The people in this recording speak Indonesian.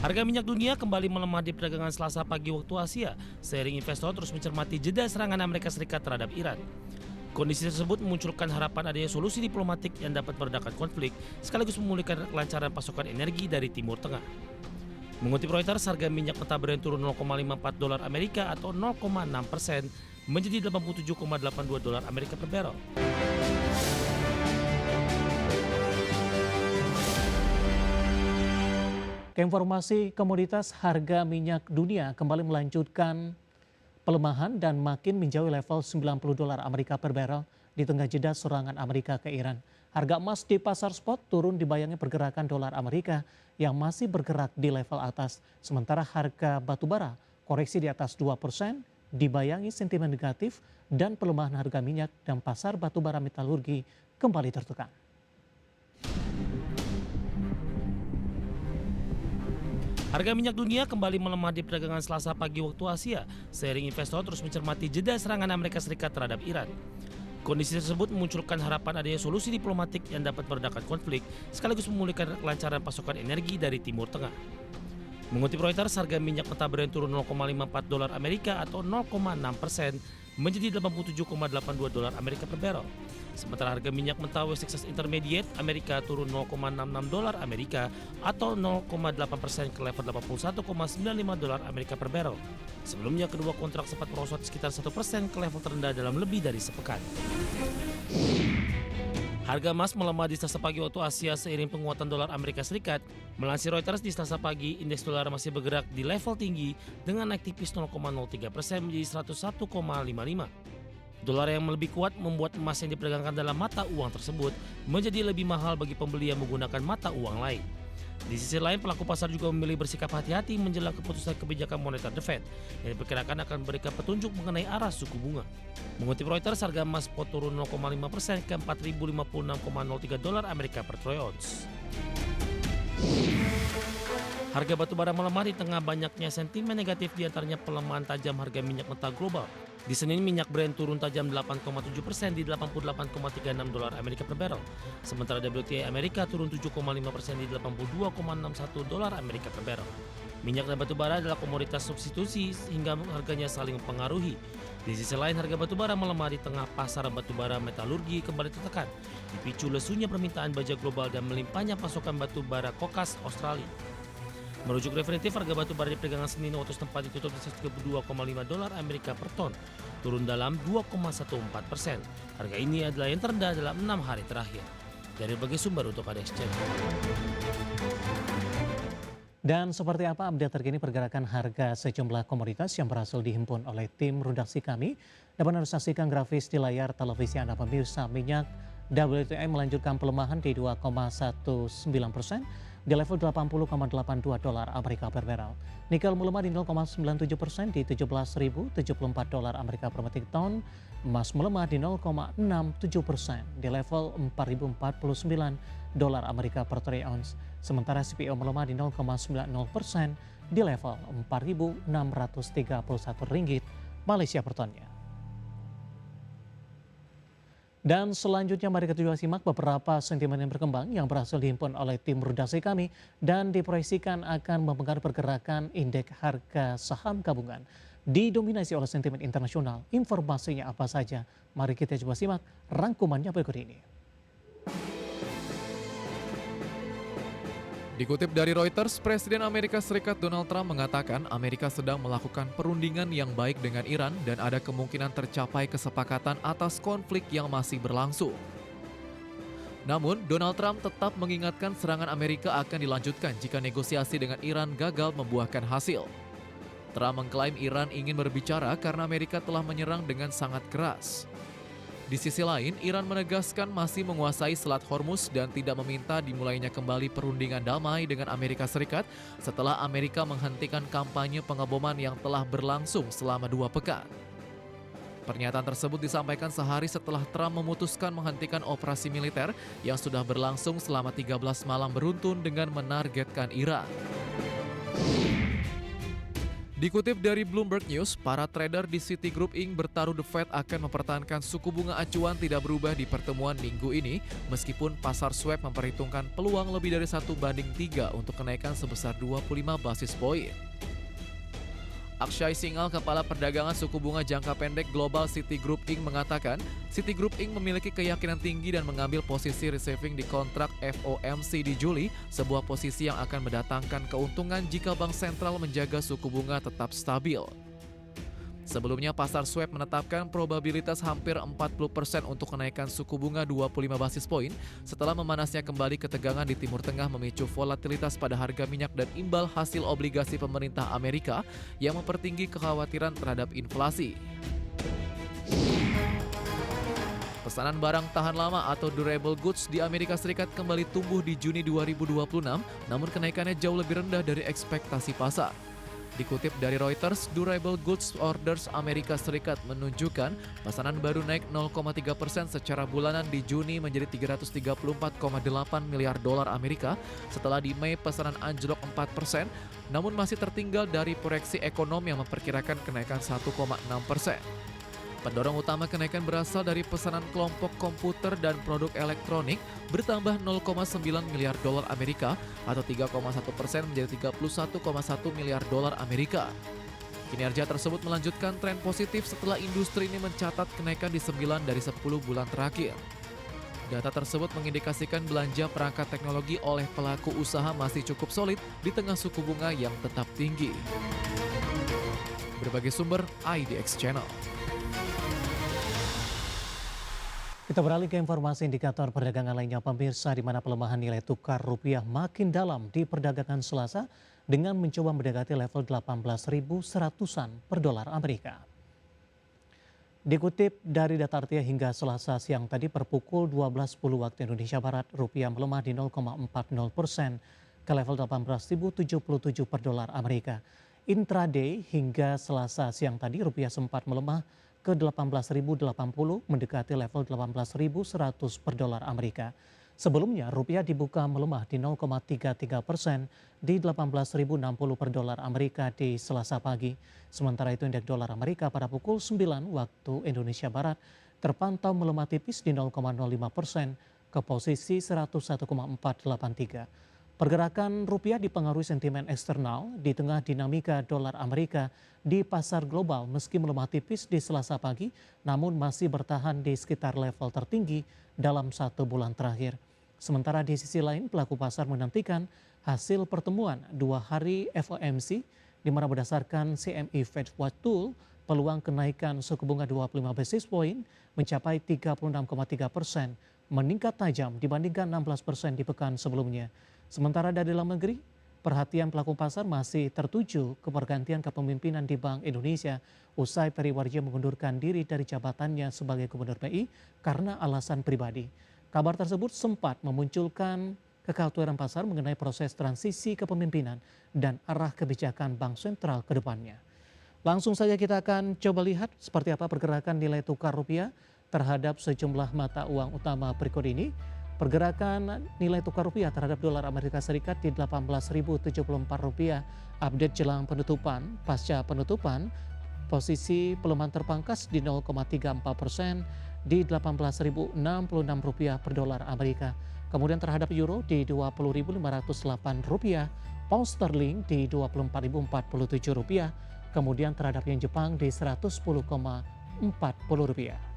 Harga minyak dunia kembali melemah di perdagangan Selasa pagi waktu Asia, seiring investor terus mencermati jeda serangan Amerika Serikat terhadap Iran. Kondisi tersebut memunculkan harapan adanya solusi diplomatik yang dapat meredakan konflik, sekaligus memulihkan kelancaran pasokan energi dari Timur Tengah. Mengutip Reuters, harga minyak mentah Brent turun 0,54 dolar Amerika atau 0,6% menjadi 87,82 dolar Amerika per barrel. Keinformasi komoditas, harga minyak dunia kembali melanjutkan pelemahan dan makin menjauhi level 90 dolar Amerika per barrel di tengah jeda serangan Amerika ke Iran. Harga emas di pasar spot turun dibayangi pergerakan dolar Amerika yang masih bergerak di level atas. Sementara harga batubara koreksi di atas 2%, dibayangi sentimen negatif dan pelemahan harga minyak dan pasar batubara metalurgi kembali tertekan. Harga minyak dunia kembali melemah di perdagangan Selasa pagi waktu Asia, seiring investor terus mencermati jeda serangan Amerika Serikat terhadap Iran. Kondisi tersebut memunculkan harapan adanya solusi diplomatik yang dapat meredakan konflik, sekaligus memulihkan kelancaran pasokan energi dari Timur Tengah. Mengutip Reuters, harga minyak mentah Brent turun 0,54 dolar Amerika atau 0,6% menjadi 87,82 dolar Amerika per barrel. Sementara harga minyak mentah West Texas Intermediate Amerika turun 0,66 dolar Amerika atau 0,8% ke level 81,95 dolar Amerika per barrel. Sebelumnya kedua kontrak sempat merosot sekitar 1% ke level terendah dalam lebih dari sepekan. Harga emas melemah di Selasa pagi waktu Asia seiring penguatan dolar Amerika Serikat. Melansir Reuters, di Selasa pagi indeks dolar masih bergerak di level tinggi dengan naik tipis 0,03% menjadi 101,55. Dolar yang lebih kuat membuat emas yang diperdagangkan dalam mata uang tersebut menjadi lebih mahal bagi pembeli yang menggunakan mata uang lain. Di sisi lain, pelaku pasar juga memilih bersikap hati-hati menjelang keputusan kebijakan moneter The Fed yang diperkirakan akan memberikan petunjuk mengenai arah suku bunga. Mengutip Reuters, harga emas spot turun 0,5% ke 4.056,03 dolar Amerika per troy ounce. Harga batubara melemah di tengah banyaknya sentimen negatif, diantaranya pelemahan tajam harga minyak mentah global. Di Senin, minyak Brent turun tajam 8,7% di 88,36 dolar Amerika per barrel. Sementara WTI Amerika turun 7,5% di 82,61 dolar Amerika per barrel. Minyak dan batubara adalah komoditas substitusi sehingga harganya saling mempengaruhi. Di sisi lain, harga batubara melemah di tengah pasar batubara metalurgi kembali tertekan, dipicu lesunya permintaan baja global dan melimpahnya pasokan batubara kokas Australia. Merujuk Refinitiv, harga batu bara di perdagangan Senin waktu setempat ditutup di 132,5 dolar Amerika per ton, turun dalam 2,14%. Harga ini adalah yang terendah dalam 6 hari terakhir. Dari berbagai sumber untuk Anda Exchange. Dan seperti apa update terkini pergerakan harga sejumlah komoditas yang berhasil dihimpun oleh tim redaksi kami? Dapat Anda saksikan grafis di layar televisi Anda pemirsa. Minyak WTI melanjutkan pelemahan di 2,19% di level 80,82 dolar Amerika per barrel. Nikel melemah di 0,97% di 17.074 dolar Amerika per metrik ton. Emas melemah di 0,67% di level 4.049 dolar Amerika per troy ounce. Sementara CPO melemah di 0,90% di level 4.631 ringgit Malaysia per tonnya. Dan selanjutnya mari kita simak beberapa sentimen yang berkembang yang berhasil dihimpun oleh tim redaksi kami dan diproyeksikan akan mempengaruhi pergerakan indeks harga saham gabungan. Didominasi oleh sentimen internasional. Informasinya apa saja? Mari kita coba simak rangkumannya berikut ini. Dikutip dari Reuters, Presiden Amerika Serikat Donald Trump mengatakan Amerika sedang melakukan perundingan yang baik dengan Iran dan ada kemungkinan tercapai kesepakatan atas konflik yang masih berlangsung. Namun, Donald Trump tetap mengingatkan serangan Amerika akan dilanjutkan jika negosiasi dengan Iran gagal membuahkan hasil. Trump mengklaim Iran ingin berbicara karena Amerika telah menyerang dengan sangat keras. Di sisi lain, Iran menegaskan masih menguasai Selat Hormuz dan tidak meminta dimulainya kembali perundingan damai dengan Amerika Serikat setelah Amerika menghentikan kampanye pengeboman yang telah berlangsung selama 2 pekan. Pernyataan tersebut disampaikan sehari setelah Trump memutuskan menghentikan operasi militer yang sudah berlangsung selama 13 malam beruntun dengan menargetkan Iran. Dikutip dari Bloomberg News, para trader di Citigroup Inc. bertaruh The Fed akan mempertahankan suku bunga acuan tidak berubah di pertemuan minggu ini, meskipun pasar swap memperhitungkan peluang lebih dari 1:3 untuk kenaikan sebesar 25 basis poin. Akshay Singhal, Kepala Perdagangan Suku Bunga Jangka Pendek Global Citigroup Inc. mengatakan, Citigroup Inc. memiliki keyakinan tinggi dan mengambil posisi receiving di kontrak FOMC di Juli, sebuah posisi yang akan mendatangkan keuntungan jika bank sentral menjaga suku bunga tetap stabil. Sebelumnya, pasar swap menetapkan probabilitas hampir 40% untuk kenaikan suku bunga 25 basis poin setelah memanasnya kembali ketegangan di Timur Tengah memicu volatilitas pada harga minyak dan imbal hasil obligasi pemerintah Amerika yang mempertinggi kekhawatiran terhadap inflasi. Pesanan barang tahan lama atau durable goods di Amerika Serikat kembali tumbuh di Juni 2026, namun kenaikannya jauh lebih rendah dari ekspektasi pasar. Dikutip dari Reuters, Durable Goods Orders Amerika Serikat menunjukkan pesanan baru naik 0,3% secara bulanan di Juni menjadi 334,8 miliar dolar Amerika setelah di Mei pesanan anjlok 4%, namun masih tertinggal dari proyeksi ekonom yang memperkirakan kenaikan 1,6%. Pendorong utama kenaikan berasal dari pesanan kelompok komputer dan produk elektronik bertambah 0,9 miliar dolar Amerika atau 3,1% menjadi 31,1 miliar dolar Amerika. Kinerja tersebut melanjutkan tren positif setelah industri ini mencatat kenaikan di 9 dari 10 bulan terakhir. Data tersebut mengindikasikan belanja perangkat teknologi oleh pelaku usaha masih cukup solid di tengah suku bunga yang tetap tinggi. Berbagai sumber IDX Channel. Kita beralih ke informasi indikator perdagangan lainnya pemirsa, di mana pelemahan nilai tukar rupiah makin dalam di perdagangan Selasa dengan mencoba mendekati level 18.100-an per dolar Amerika. Dikutip dari data Artia hingga Selasa siang tadi per pukul 12.10 waktu Indonesia Barat, rupiah melemah di 0,40% ke level 18.077 per dolar Amerika. Intraday hingga Selasa siang tadi rupiah sempat melemah ke 18.080 mendekati level 18.100 per dolar Amerika. Sebelumnya rupiah dibuka melemah di 0,33% di 18.060 per dolar Amerika di Selasa pagi. Sementara itu indeks dolar Amerika pada pukul 9 waktu Indonesia Barat terpantau melemah tipis di 0,05% ke posisi 101,483. Pergerakan rupiah dipengaruhi sentimen eksternal di tengah dinamika dolar Amerika di pasar global meski melemah tipis di Selasa pagi, namun masih bertahan di sekitar level tertinggi dalam 1 bulan terakhir. Sementara di sisi lain, pelaku pasar menantikan hasil pertemuan 2 hari FOMC, di mana berdasarkan CME Fed Watch Tool, peluang kenaikan suku bunga 25 basis point mencapai 36,3%, meningkat tajam dibandingkan 16% di pekan sebelumnya. Sementara dari dalam negeri, perhatian pelaku pasar masih tertuju ke pergantian kepemimpinan di Bank Indonesia usai Peri Warjio mengundurkan diri dari jabatannya sebagai Gubernur BI karena alasan pribadi. Kabar tersebut sempat memunculkan kekhawatiran pasar mengenai proses transisi kepemimpinan dan arah kebijakan Bank Sentral ke depannya. Langsung saja kita akan coba lihat seperti apa pergerakan nilai tukar rupiah terhadap sejumlah mata uang utama berikut ini. Pergerakan nilai tukar rupiah terhadap dolar Amerika Serikat di 18.074 rupiah. Update jelang penutupan, pasca penutupan, posisi pelemahan terpangkas di 0,34% di 18.066 rupiah per dolar Amerika. Kemudian terhadap euro di 20.508 rupiah, pound sterling di 24.047 rupiah, kemudian terhadap yen Jepang di 110,40 rupiah.